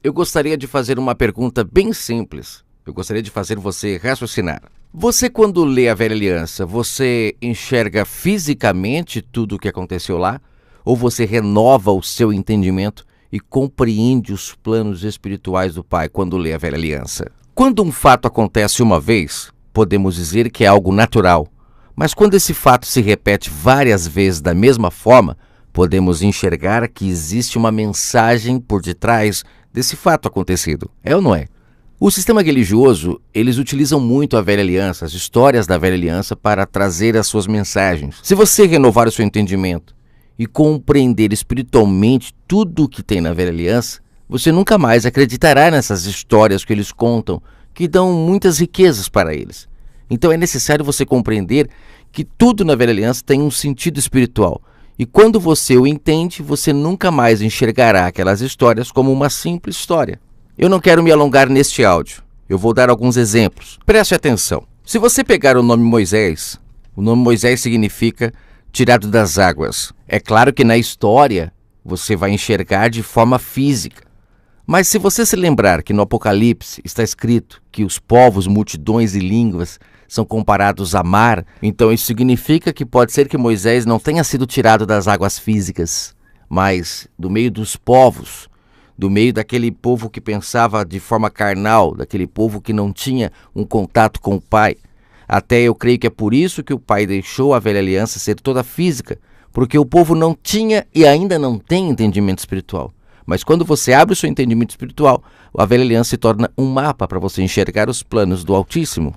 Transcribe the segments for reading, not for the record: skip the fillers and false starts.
eu gostaria de fazer uma pergunta bem simples. Eu gostaria de fazer você raciocinar. Você, quando lê a Velha Aliança, você enxerga fisicamente tudo o que aconteceu lá? Ou você renova o seu entendimento e compreende os planos espirituais do Pai quando lê a Velha Aliança? Quando um fato acontece uma vez, podemos dizer que é algo natural. Mas quando esse fato se repete várias vezes da mesma forma, podemos enxergar que existe uma mensagem por detrás desse fato acontecido. É ou não é? O sistema religioso, eles utilizam muito a Velha Aliança, as histórias da Velha Aliança, para trazer as suas mensagens. Se você renovar o seu entendimento e compreender espiritualmente tudo o que tem na Velha Aliança, você nunca mais acreditará nessas histórias que eles contam, que dão muitas riquezas para eles. Então é necessário você compreender que tudo na Velha Aliança tem um sentido espiritual. E quando você o entende, você nunca mais enxergará aquelas histórias como uma simples história. Eu não quero me alongar neste áudio. Eu vou dar alguns exemplos. Preste atenção. Se você pegar o nome Moisés, o nome Moisés significa tirado das águas. É claro que na história você vai enxergar de forma física. Mas se você se lembrar que no Apocalipse está escrito que os povos, multidões e línguas são comparados a mar, então isso significa que pode ser que Moisés não tenha sido tirado das águas físicas, mas do meio dos povos, do meio daquele povo que pensava de forma carnal, daquele povo que não tinha um contato com o Pai. Até eu creio que é por isso que o Pai deixou a Velha Aliança ser toda física, porque o povo não tinha e ainda não tem entendimento espiritual. Mas quando você abre o seu entendimento espiritual, a Velha Aliança se torna um mapa para você enxergar os planos do Altíssimo.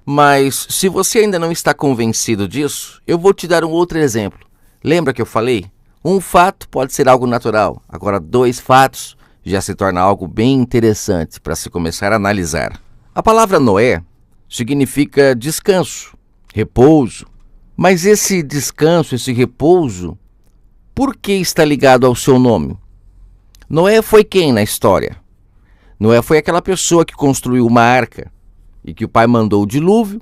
Mas se você ainda não está convencido disso, eu vou te dar um outro exemplo. Lembra que eu falei? Um fato pode ser algo natural. Agora, 2 fatos já se torna algo bem interessante para se começar a analisar. A palavra Noé significa descanso, repouso. Mas esse descanso, esse repouso, por que está ligado ao seu nome? Noé foi quem na história? Noé foi aquela pessoa que construiu uma arca e que o Pai mandou o dilúvio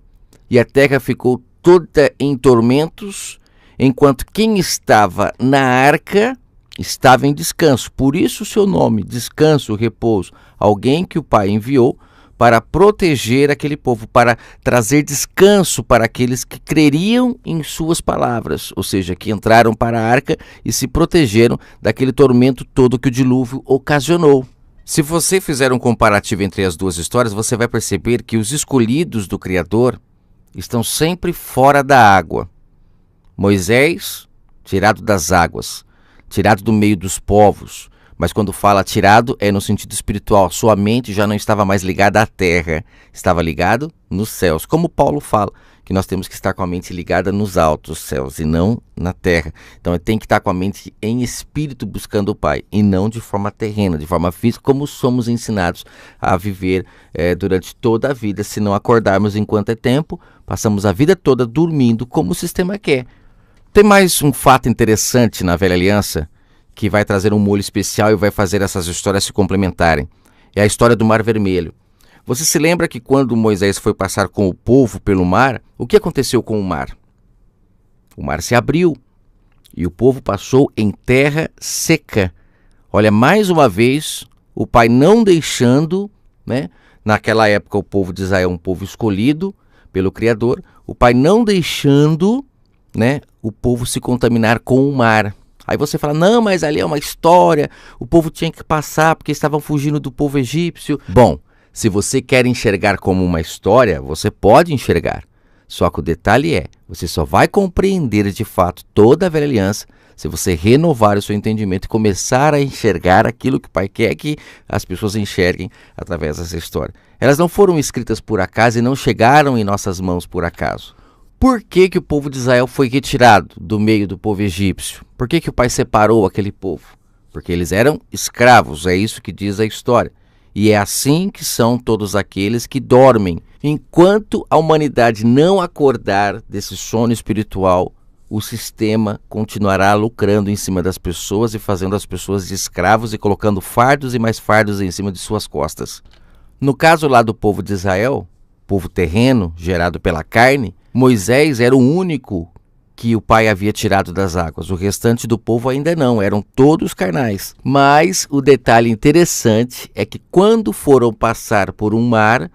e a terra ficou toda em tormentos, enquanto quem estava na arca estava em descanso. Por isso o seu nome, descanso, repouso. Alguém que o Pai enviou para proteger aquele povo, para trazer descanso para aqueles que creriam em suas palavras, ou seja, que entraram para a arca e se protegeram daquele tormento todo que o dilúvio ocasionou. Se você fizer um comparativo entre as duas histórias, você vai perceber que os escolhidos do Criador estão sempre fora da água. Moisés, tirado das águas, tirado do meio dos povos. Mas quando fala tirado, é no sentido espiritual. Sua mente já não estava mais ligada à terra, estava ligado nos céus. Como Paulo fala, que nós temos que estar com a mente ligada nos altos céus e não na terra. Então, tem que estar com a mente em espírito buscando o Pai, e não de forma terrena, de forma física, como somos ensinados a viver durante toda a vida. Se não acordarmos enquanto é tempo, passamos a vida toda dormindo como o sistema quer. Tem mais um fato interessante na Velha Aliança, que vai trazer um molho especial e vai fazer essas histórias se complementarem. É a história do Mar Vermelho. Você se lembra que quando Moisés foi passar com o povo pelo mar, o que aconteceu com o mar? O mar se abriu e o povo passou em terra seca. Olha, mais uma vez, o Pai não deixando, naquela época o povo de Israel, um povo escolhido pelo Criador, o Pai não deixando, o povo se contaminar com o mar. Aí você fala, não, mas ali é uma história, o povo tinha que passar porque estavam fugindo do povo egípcio. Bom, se você quer enxergar como uma história, você pode enxergar. Só que o detalhe é, você só vai compreender de fato toda a Velha Aliança se você renovar o seu entendimento e começar a enxergar aquilo que o Pai quer que as pessoas enxerguem através dessa história. Elas não foram escritas por acaso e não chegaram em nossas mãos por acaso. Por que que o povo de Israel foi retirado do meio do povo egípcio? Por que que o Pai separou aquele povo? Porque eles eram escravos, é isso que diz a história. E é assim que são todos aqueles que dormem. Enquanto a humanidade não acordar desse sono espiritual, o sistema continuará lucrando em cima das pessoas e fazendo as pessoas de escravos e colocando fardos e mais fardos em cima de suas costas. No caso lá do povo de Israel, povo terreno, gerado pela carne, Moisés era o único que o pai havia tirado das águas. O restante do povo ainda não, eram todos carnais. Mas o detalhe interessante é que quando foram passar por um mar,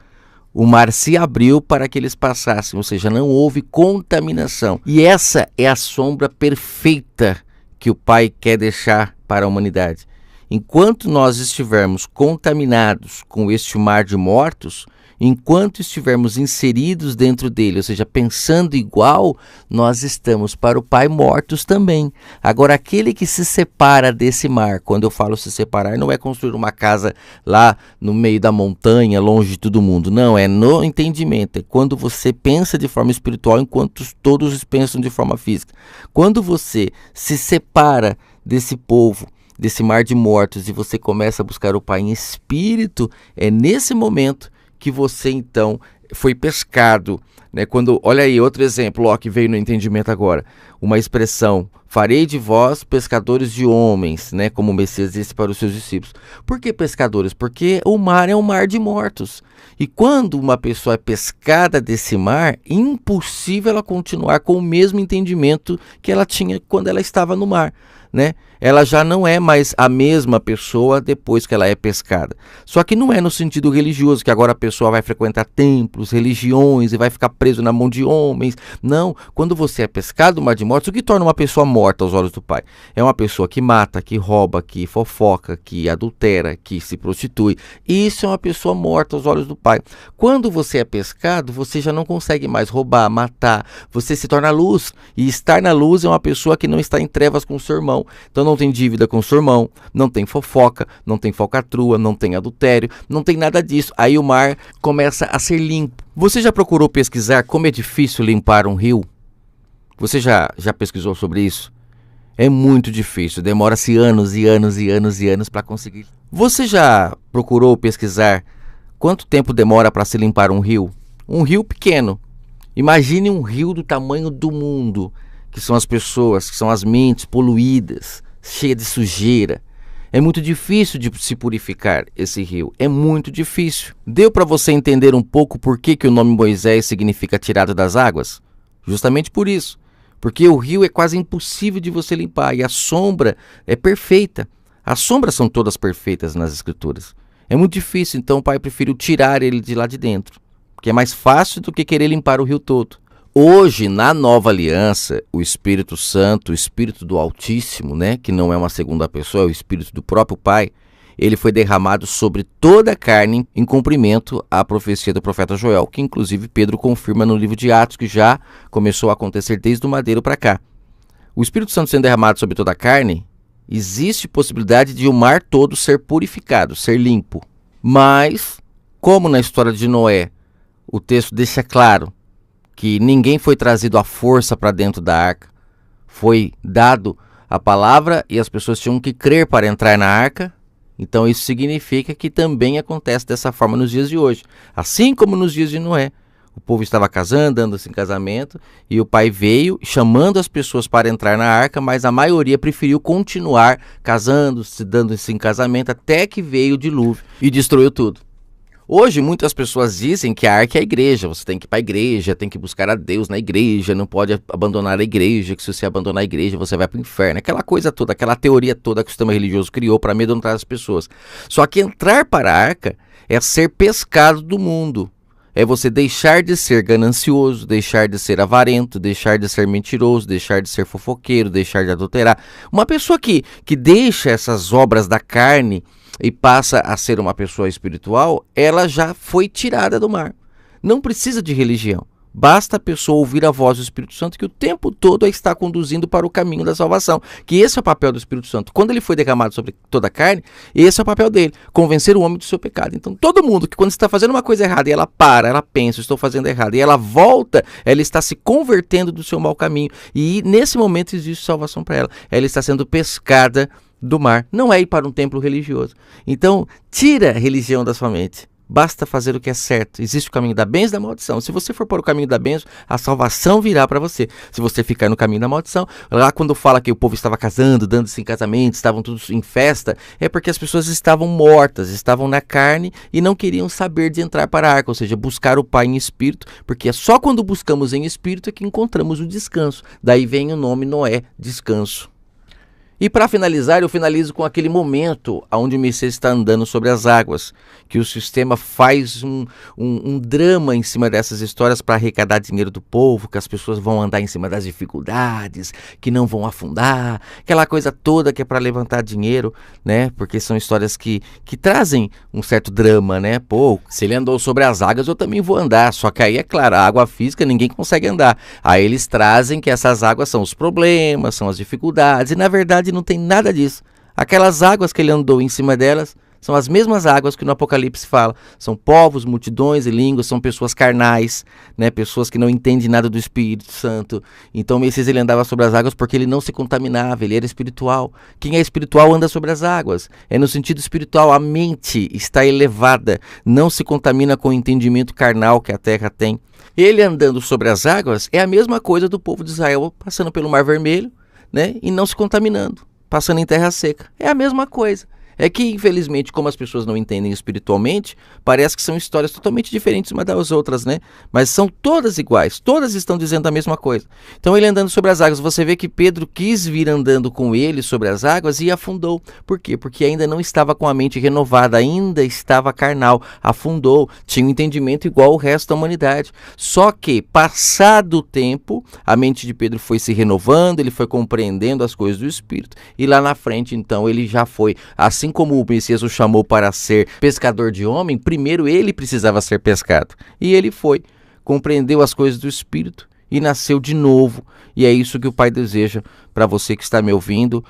o mar se abriu para que eles passassem, ou seja, não houve contaminação. E essa é a sombra perfeita que o Pai quer deixar para a humanidade. Enquanto nós estivermos contaminados com este mar de mortos, enquanto estivermos inseridos dentro dele, ou seja, pensando igual, nós estamos para o Pai mortos também. Agora, aquele que se separa desse mar, quando eu falo se separar, não é construir uma casa lá no meio da montanha, longe de todo mundo. Não, é no entendimento. É quando você pensa de forma espiritual, enquanto todos pensam de forma física. Quando você se separa desse povo, desse mar de mortos, e você começa a buscar o Pai em espírito, é nesse momento que você então foi pescado, né? Quando, olha aí, outro exemplo, ó, que veio no entendimento agora, uma expressão: farei de vós pescadores de homens, né? Como o Messias disse para os seus discípulos. Por que pescadores? Porque o mar é um mar de mortos. E quando uma pessoa é pescada desse mar, impossível ela continuar com o mesmo entendimento que ela tinha quando ela estava no mar, né? Ela já não é mais a mesma pessoa depois que ela é pescada. Só que não é no sentido religioso, que agora a pessoa vai frequentar templos, religiões e vai ficar preso na mão de homens. Não, quando você é pescado no mar de mortos, o que torna uma pessoa morta aos olhos do Pai? É uma pessoa que mata, que rouba, que fofoca, que adultera, que se prostitui. Isso é uma pessoa morta aos olhos do Pai. Quando você é pescado, você já não consegue mais roubar, matar, você se torna luz. E estar na luz é uma pessoa que não está em trevas com o seu irmão. Então não tem dívida com o seu irmão, não tem fofoca, não tem falcatrua, não tem adultério, não tem nada disso. Aí o mar começa a ser limpo. Você já procurou pesquisar como é difícil limpar um rio? Você já pesquisou sobre isso? É muito difícil, demora-se anos e anos e anos e anos para conseguir. Você já procurou pesquisar quanto tempo demora para se limpar um rio? Um rio pequeno. Imagine um rio do tamanho do mundo, que são as pessoas, que são as mentes poluídas, cheia de sujeira. É muito difícil de se purificar esse rio. É muito difícil. Deu para você entender um pouco por que o nome Moisés significa tirado das águas? Justamente por isso. Porque o rio é quase impossível de você limpar e a sombra é perfeita. As sombras são todas perfeitas nas escrituras. É muito difícil, então o Pai preferiu tirar ele de lá de dentro, porque é mais fácil do que querer limpar o rio todo. Hoje, na nova aliança, o Espírito Santo, o Espírito do Altíssimo, né, que não é uma segunda pessoa, é o Espírito do próprio Pai, ele foi derramado sobre toda a carne em cumprimento à profecia do profeta Joel, que inclusive Pedro confirma no livro de Atos, que já começou a acontecer desde o madeiro para cá. O Espírito Santo sendo derramado sobre toda a carne, existe possibilidade de o mar todo ser purificado, ser limpo. Mas, como na história de Noé, o texto deixa claro que ninguém foi trazido à força para dentro da arca. Foi dado a palavra e as pessoas tinham que crer para entrar na arca. Então isso significa que também acontece dessa forma nos dias de hoje. Assim como nos dias de Noé. O povo estava casando, dando-se em casamento, e o Pai veio chamando as pessoas para entrar na arca, mas a maioria preferiu continuar casando-se, dando-se em casamento, até que veio o dilúvio e destruiu tudo. Hoje, muitas pessoas dizem que a arca é a igreja, você tem que ir para a igreja, tem que buscar a Deus na igreja, não pode abandonar a igreja, que se você abandonar a igreja você vai para o inferno. Aquela coisa toda, aquela teoria toda que o sistema religioso criou para amedrontar as pessoas. Só que entrar para a arca é ser pescado do mundo. É você deixar de ser ganancioso, deixar de ser avarento, deixar de ser mentiroso, deixar de ser fofoqueiro, deixar de adulterar. Uma pessoa que deixa essas obras da carne e passa a ser uma pessoa espiritual, ela já foi tirada do mar. Não precisa de religião. Basta a pessoa ouvir a voz do Espírito Santo, que o tempo todo a está conduzindo para o caminho da salvação. Que esse é o papel do Espírito Santo. Quando ele foi derramado sobre toda a carne, esse é o papel dele, convencer o homem do seu pecado. Então todo mundo que quando está fazendo uma coisa errada e ela para, ela pensa, estou fazendo errado, e ela volta, ela está se convertendo do seu mau caminho. E nesse momento existe salvação para ela. Ela está sendo pescada do mar. Não é ir para um templo religioso. Então tira a religião da sua mente. Basta fazer o que é certo. Existe o caminho da bênção e da maldição. Se você for por o caminho da bênção, a salvação virá para você. Se você ficar no caminho da maldição, lá quando fala que o povo estava casando, dando-se em casamento, estavam todos em festa, é porque as pessoas estavam mortas, estavam na carne e não queriam saber de entrar para a arca, ou seja, buscar o Pai em espírito, porque é só quando buscamos em espírito é que encontramos o descanso. Daí vem o nome Noé, descanso. E para finalizar, eu finalizo com aquele momento onde o Messias está andando sobre as águas, que o sistema faz um drama em cima dessas histórias para arrecadar dinheiro do povo, que as pessoas vão andar em cima das dificuldades, que não vão afundar, aquela coisa toda que é para levantar dinheiro, né? Porque são histórias que trazem um certo drama, né? Pô, se ele andou sobre as águas, eu também vou andar, só que aí, é claro, a água física ninguém consegue andar. Aí eles trazem que essas águas são os problemas, são as dificuldades, e na verdade não tem nada disso. Aquelas águas que ele andou em cima delas são as mesmas águas que no Apocalipse fala. São povos, multidões e línguas, são pessoas carnais, né? Pessoas que não entendem nada do Espírito Santo. Então o Messias ele andava sobre as águas porque ele não se contaminava, ele era espiritual. Quem é espiritual anda sobre as águas. É no sentido espiritual, a mente está elevada, não se contamina com o entendimento carnal que a terra tem. Ele andando sobre as águas é a mesma coisa do povo de Israel passando pelo Mar Vermelho, né? E não se contaminando, passando em terra seca. É a mesma coisa. É que, infelizmente, como as pessoas não entendem espiritualmente, parece que são histórias totalmente diferentes umas das outras, né? Mas são todas iguais, todas estão dizendo a mesma coisa. Então, ele andando sobre as águas, você vê que Pedro quis vir andando com ele sobre as águas e afundou. Por quê? Porque ainda não estava com a mente renovada, ainda estava carnal, afundou, tinha um entendimento igual ao resto da humanidade. Só que, passado o tempo, a mente de Pedro foi se renovando, ele foi compreendendo as coisas do Espírito, e lá na frente, então, ele já foi, assim como o Messias o chamou para ser pescador de homem, primeiro ele precisava ser pescado. E ele foi, compreendeu as coisas do Espírito e nasceu de novo. E é isso que o Pai deseja para você que está me ouvindo,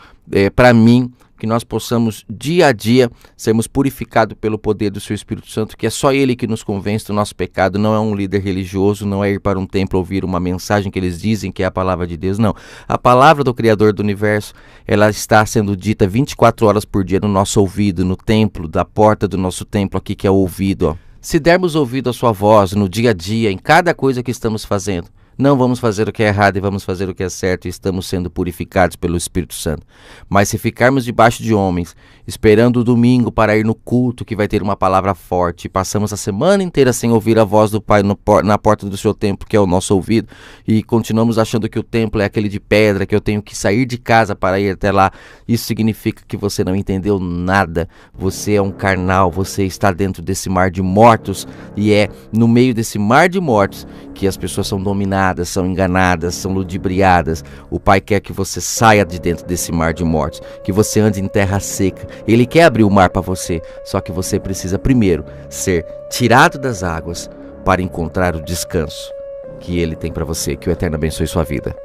para mim, que nós possamos dia a dia sermos purificados pelo poder do seu Espírito Santo, que é só Ele que nos convence do nosso pecado, não é um líder religioso, não é ir para um templo ouvir uma mensagem que eles dizem que é a palavra de Deus, não. A palavra do Criador do Universo, ela está sendo dita 24 horas por dia no nosso ouvido, no templo, da porta do nosso templo aqui, que é o ouvido, ó. Se dermos ouvido à sua voz no dia a dia, em cada coisa que estamos fazendo, não vamos fazer o que é errado e vamos fazer o que é certo e estamos sendo purificados pelo Espírito Santo. Mas se ficarmos debaixo de homens, esperando o domingo para ir no culto que vai ter uma palavra forte, e passamos a semana inteira sem ouvir a voz do Pai na porta do seu templo, que é o nosso ouvido, e continuamos achando que o templo é aquele de pedra, que eu tenho que sair de casa para ir até lá, isso significa que você não entendeu nada. Você é um carnal, você está dentro desse mar de mortos, e é no meio desse mar de mortos que as pessoas são dominadas, são enganadas, são ludibriadas. O Pai quer que você saia de dentro desse mar de mortos, que você ande em terra seca. Ele quer abrir o mar para você, só que você precisa primeiro ser tirado das águas para encontrar o descanso que Ele tem para você. Que o Eterno abençoe sua vida.